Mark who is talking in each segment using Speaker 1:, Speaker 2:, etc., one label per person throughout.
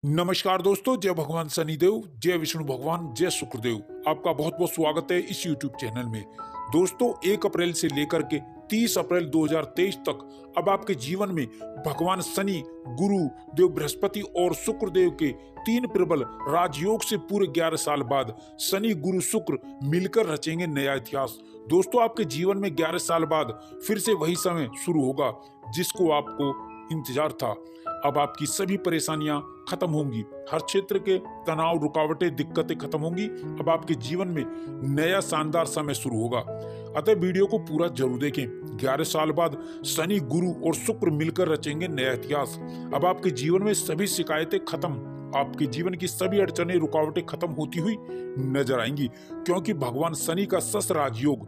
Speaker 1: नमस्कार दोस्तों, जय भगवान शनिदेव, जय विष्णु भगवान, जय शुक्रदेव। आपका बहुत बहुत स्वागत है इस YouTube चैनल में। दोस्तों, 1 अप्रैल से लेकर के 30 अप्रैल 2023 तक अब आपके जीवन में भगवान शनि, गुरु देव, बृहस्पति और शुक्रदेव के 3 प्रबल राजयोग से पूरे 11 साल बाद शनि, गुरु, शुक्र मिलकर रचेंगे नया इतिहास। दोस्तों, आपके जीवन में 11 साल बाद फिर से वही समय शुरू होगा जिसको आपको इंतजार था। अब आपकी सभी परेशानियां खत्म होंगी, हर क्षेत्र के तनाव, रुकावटें, दिक्कतें खत्म होंगी। अब आपके जीवन में नया शानदार समय शुरू होगा। अतः वीडियो को पूरा जरूर देखें। 11 साल बाद शनि, गुरु और शुक्र मिलकर रचेंगे नया इतिहास। अब आपके जीवन में सभी शिकायतें खत्म, आपके जीवन की सभी अड़चनें, रुकावटें खत्म होती हुई नजर आएंगी, क्योंकि भगवान शनि का शश राजयोग,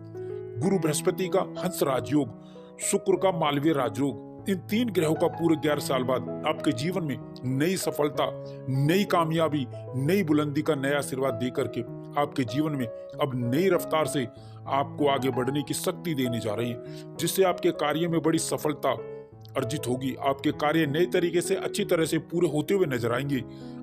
Speaker 1: गुरु बृहस्पति का हंस राजयोग, शुक्र का मालवीय राजयोग, इन 3 ग्रहों का पूरे 11 साल बाद आपके जीवन में नई सफलता, नई कामयाबी, नई बुलंदी का नया आशीर्वाद दे करके आपके जीवन में अब नई रफ्तार से आपको आगे बढ़ने की शक्ति देने जा रहे हैं, जिससे आपके कार्य में बड़ी सफलता अर्जित होगी। आपके कार्य नए तरीके से अच्छी तरह से पूरे होते हुए नजर आएंगे।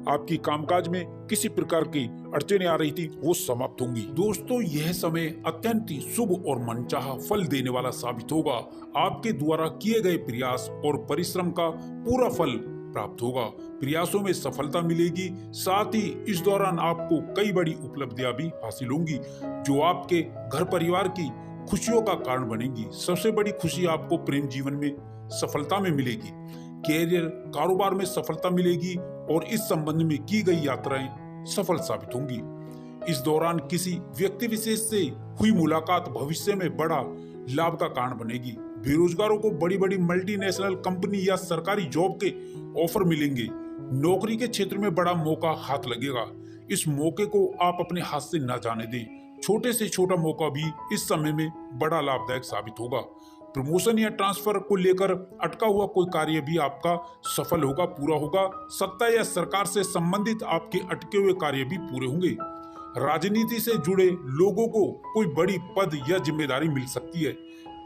Speaker 1: आपकी कामकाज में किसी प्रकार की अड़चनें आ रही थी, वो समाप्त होंगी। दोस्तों, यह समय अत्यंत ही शुभ और मनचाहा फल देने वाला साबित होगा। आपके द्वारा किए गए प्रयास और परिश्रम का पूरा फल प्राप्त होगा। प्रयासों में सफलता मिलेगी। साथ ही इस दौरान आपको कई बड़ी उपलब्धियां भी हासिल होंगी, जो आपके घर परिवार की खुशियों का कारण बनेंगी। सबसे बड़ी खुशी आपको प्रेम जीवन में सफलता में मिलेगी। कैरियर, कारोबार में सफलता मिलेगी और इस संबंध में की गई यात्राएं सफल साबित होंगी। इस दौरान किसी व्यक्ति विशेष से हुई मुलाकात भविष्य में बड़ा लाभ का कारण बनेगी। बेरोजगारों को बड़ी बड़ी मल्टीनेशनल कंपनी या सरकारी जॉब के ऑफर मिलेंगे। नौकरी के क्षेत्र में बड़ा मौका हाथ लगेगा। इस मौके को आप अपने हाथ से न जाने दें। छोटे से छोटा मौका भी इस समय में बड़ा लाभदायक साबित होगा। प्रमोशन या ट्रांसफर को लेकर अटका हुआ कोई कार्य भी आपका सफल होगा, पूरा होगा। सत्ता या सरकार से संबंधित आपके अटके हुए कार्य भी पूरे होंगे। राजनीति से जुड़े लोगों को कोई बड़ी पद या जिम्मेदारी मिल सकती है।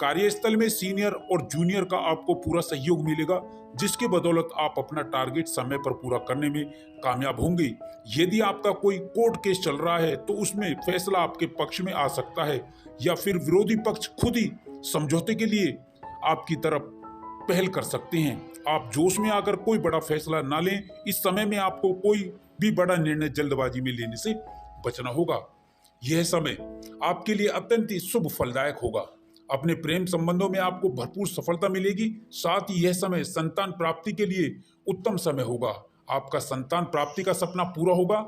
Speaker 1: कार्यस्थल में सीनियर और जूनियर का आपको पूरा सहयोग मिलेगा, जिसके बदौलत आप अपना टारगेट समय पर पूरा करने में कामयाब होंगे। यदि आपका कोई कोर्ट केस चल रहा है तो उसमें फैसला आपके पक्ष में आ सकता है, या फिर विरोधी पक्ष खुद ही समझौते के लिए आपकी तरफ पहल कर सकते हैं। आप जोश में आकर कोई बड़ा फैसला ना लें। इस समय में आपको कोई भी बड़ा निर्णय जल्दबाजी में लेने से बचना होगा। यह समय आपके लिए अत्यंत ही शुभ फलदायक होगा। अपने प्रेम संबंधों में आपको भरपूर सफलता मिलेगी। साथ ही यह समय संतान प्राप्ति के लिए उत्तम समय होगा। आपका संतान प्राप्ति का सपना पूरा होगा।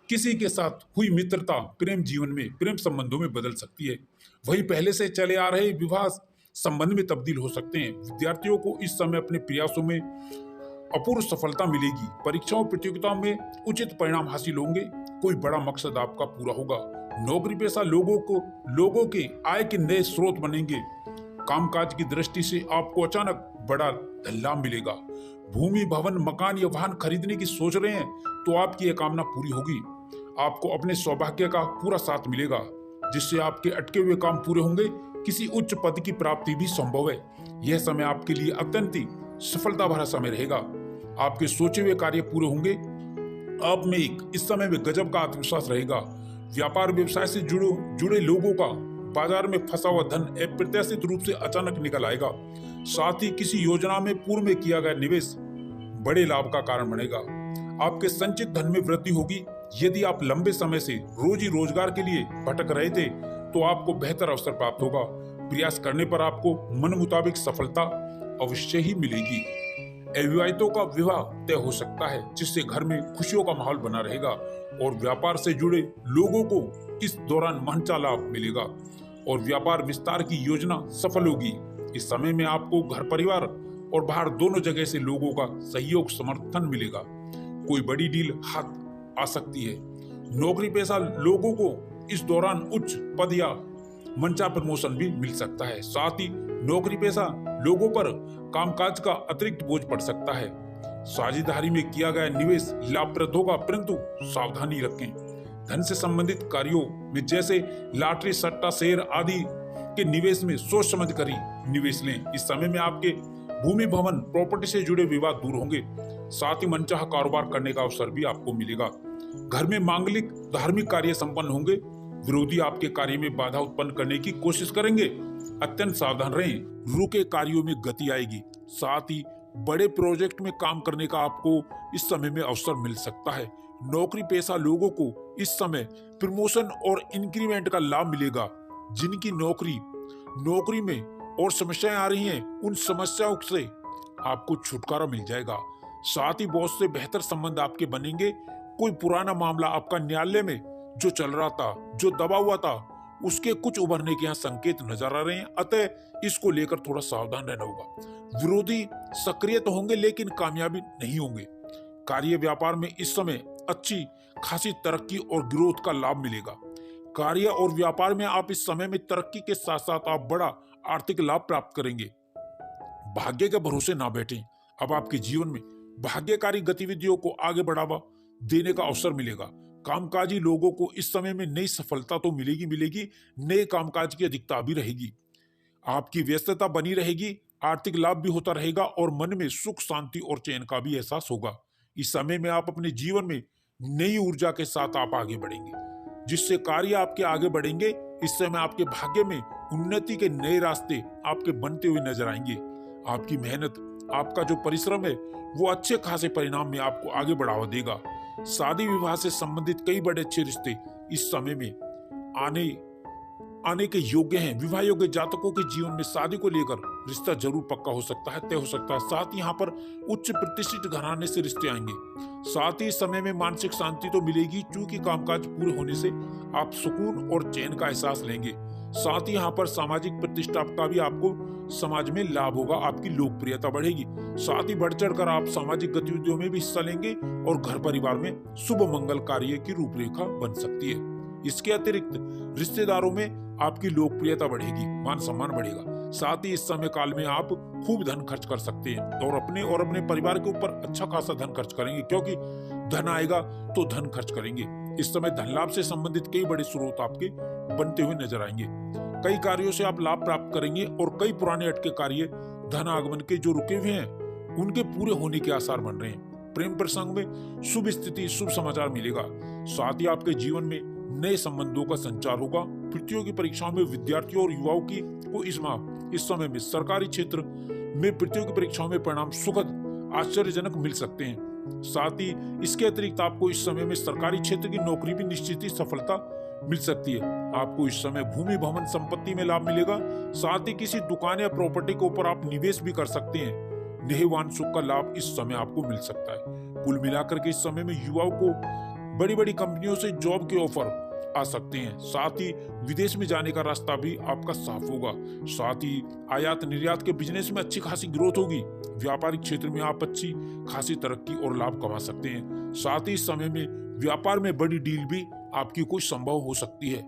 Speaker 1: किसी के साथ हुई मित्रता प्रेम जीवन में, प्रेम संबंधों में बदल सकती है। वही पहले से चले आ रहे विवाह संबंध में तब्दील हो सकते हैं। विद्यार्थियों को इस समय अपने प्रयासों में अपूर्व सफलता मिलेगी। परीक्षाओं, प्रतियोगिताओं में उचित परिणाम हासिल होंगे। कोई बड़ा मकसद आपका पूरा होगा। नौकरी पेशा लोगों के आय के नए स्रोत बनेंगे। कामकाज की दृष्टि से आपको अचानक बड़ा लाभ मिलेगा। भूमि, भवन, मकान या वाहन खरीदने की सोच रहे हैं तो आपकी यह कामना पूरी होगी। आपको अपने सौभाग्य का पूरा साथ मिलेगा, जिससे आपके अटके हुए काम पूरे होंगे। किसी उच्च पद की प्राप्ति भी संभव है। यह समय आपके लिए अत्यंत ही सफलता भरा समय रहेगा। आपके सोचे हुए कार्य पूरे होंगे। आप में इस समय में गजब का आत्मविश्वास रहेगा। व्यापार व्यवसाय से जुड़े लोगों का बाजार में फंसा हुआ धन अप्रत्याशित रूप से अचानक निकल आएगा। साथ ही किसी योजना में पूर्व में किया गया निवेश बड़े लाभ का कारण बनेगा। आपके संचित धन में वृद्धि होगी। यदि आप लंबे समय से रोजी रोजगार के लिए भटक रहे थे तो आपको बेहतर अवसर प्राप्त होगा। प्रयास करने पर आपको मन मुताबिक सफलता अवश्य ही मिलेगी। अविवाहितों का विवाह तय हो सकता है, जिससे घर में खुशियों का माहौल बना रहेगा और व्यापार से जुड़े लोगों को इस दौरान मनचा लाभ मिलेगा और व्यापार विस्तार की योजना सफल होगी। इस समय में आपको घर परिवार और बाहर दोनों जगह से लोगों का सहयोग, समर्थन मिलेगा। कोई बड़ी डील हाथ आ सकती है। नौकरी पेशा लोगों को इस दौरान उच्च पद या मनचा प्रमोशन भी मिल सकता है। साथ ही नौकरी पेशा लोगों पर कामकाज का अतिरिक्त बोझ पड़ सकता है। साझेदारी में किया गया निवेश लाभप्रद होगा, परंतु सावधानी रखें। धन से संबंधित कार्यों में जैसे लॉटरी, सट्टा, शेयर आदि के निवेश में सोच समझ कर ही निवेश लें। इस समय में आपके भूमि, भवन, प्रॉपर्टी से जुड़े विवाद दूर होंगे। साथ ही मनचाहा कारोबार करने का अवसर भी आपको मिलेगा। घर में मांगलिक धार्मिक कार्य संपन्न होंगे। विरोधी आपके कार्य में बाधा उत्पन्न करने की कोशिश करेंगे, अत्यंत सावधान रहें। रुके कार्यों में गति आएगी। साथ ही बड़े प्रोजेक्ट में काम करने का आपको इस समय में अवसर मिल सकता है। नौकरी पेशा लोगों को इस समय प्रमोशन और इंक्रीमेंट का लाभ मिलेगा। जिनकी नौकरी में और समस्याएं आ रही हैं, उन समस्याओं से आपको छुटकारा मिल जाएगा। साथ ही बॉस से बेहतर संबंध आपके बनेंगे। कोई पुराना मामला आपका न्यायालय में जो चल रहा था, जो दबा हुआ था, उसके कुछ उभरने के यहाँ संकेत नजर आ रहे हैं, अतः इसको लेकर थोड़ा सावधान रहना होगा। विरोधी सक्रिय तो होंगे लेकिन कामयाबी नहीं होंगे। कार्य व्यापार में इस समय अच्छी खासी तरक्की और ग्रोथ का लाभ मिलेगा। कार्य और व्यापार में आप इस समय में तरक्की के साथ साथ आप बड़ा आर्थिक लाभ प्राप्त करेंगे। भाग्य के भरोसे ना बैठें। अब आपके जीवन में भाग्यकारी गतिविधियों को आगे बढ़ावा देने का अवसर मिलेगा। कामकाजी लोगों को इस समय में नई सफलता तो मिलेगी, नए कामकाज की अधिकता भी रहेगी। आपकी व्यस्तता बनी रहेगी, आर्थिक लाभ भी होता रहेगा और मन में सुख शांति और चैन का भी एहसास होगा। इस समय में आप अपने जीवन में नई ऊर्जा के साथ आप आगे बढ़ेंगे, जिससे कार्य आपके आगे बढ़ेंगे। इस समय आपके भाग्य में उन्नति के नए रास्ते आपके बनते हुए नजर आएंगे। आपकी मेहनत, आपका जो परिश्रम है, वो अच्छे खासे परिणाम में आपको आगे बढ़ावा देगा। शादी विवाह से संबंधित कई बड़े अच्छे रिश्ते इस समय में आने के योग्य हैं। विवाह योग्य जातकों के जीवन में शादी को लेकर रिश्ता जरूर पक्का हो सकता है, तय हो सकता है। साथ ही यहाँ पर उच्च प्रतिष्ठित घराने से रिश्ते आएंगे। साथ ही समय में मानसिक शांति तो मिलेगी, क्योंकि कामकाज पूरे होने से आप सुकून और चैन का एहसास लेंगे। साथ ही यहाँ पर सामाजिक प्रतिष्ठा का भी आपको समाज में लाभ होगा, आपकी लोकप्रियता बढ़ेगी। साथ ही बढ़ चढ़कर आप सामाजिक गतिविधियों में भी हिस्सा लेंगे और घर परिवार में शुभ मंगल कार्य की रूपरेखा बन सकती है। इसके अतिरिक्त रिश्तेदारों में आपकी लोकप्रियता बढ़ेगी, मान सम्मान बढ़ेगा। साथ ही इस समय काल में आप खूब धन खर्च कर सकते हैं और अपने परिवार के ऊपर अच्छा खासा धन खर्च करेंगे, क्योंकि धन आएगा तो धन खर्च करेंगे। इस समय धन लाभ से संबंधित कई बड़े स्रोत आपके बनते हुए नजर आएंगे। कई कार्यों से आप लाभ प्राप्त करेंगे और कई पुराने अटके कार्य धन आगमन के जो रुके हुए हैं, उनके पूरे होने के आसार बन रहे हैं। प्रेम प्रसंग में शुभ स्थिति, शुभ समाचार मिलेगा। साथ ही आपके जीवन में नए संबंधों का संचार होगा। प्रतियोगी परीक्षाओं में विद्यार्थियों और युवाओं को इस समय में सरकारी क्षेत्र में प्रतियोगी परीक्षाओं में परिणाम सुखद आश्चर्यजनक मिल सकते हैं। साथ ही इसके अतिरिक्त आपको इस समय में सरकारी क्षेत्र की नौकरी भी निश्चित ही सफलता मिल सकती है। आपको इस समय भूमि भवन संपत्ति में लाभ मिलेगा। साथ ही किसी दुकान या प्रॉपर्टी के ऊपर आप निवेश भी कर सकते हैं। नेहवान सुख का लाभ इस समय आपको मिल सकता है। कुल मिलाकर के इस समय में युवाओं को बड़ी बड़ी कंपनियों से जॉब के ऑफर आ सकते हैं। साथ ही विदेश में जाने का रास्ता भी आपका साफ होगा। साथ ही आयात निर्यात के बिजनेस में अच्छी खासी ग्रोथ होगी। व्यापारिक क्षेत्र में आप अच्छी खासी तरक्की और लाभ कमा सकते हैं। साथ ही इस समय में व्यापार में बड़ी डील भी आपकी कोई संभव हो सकती है।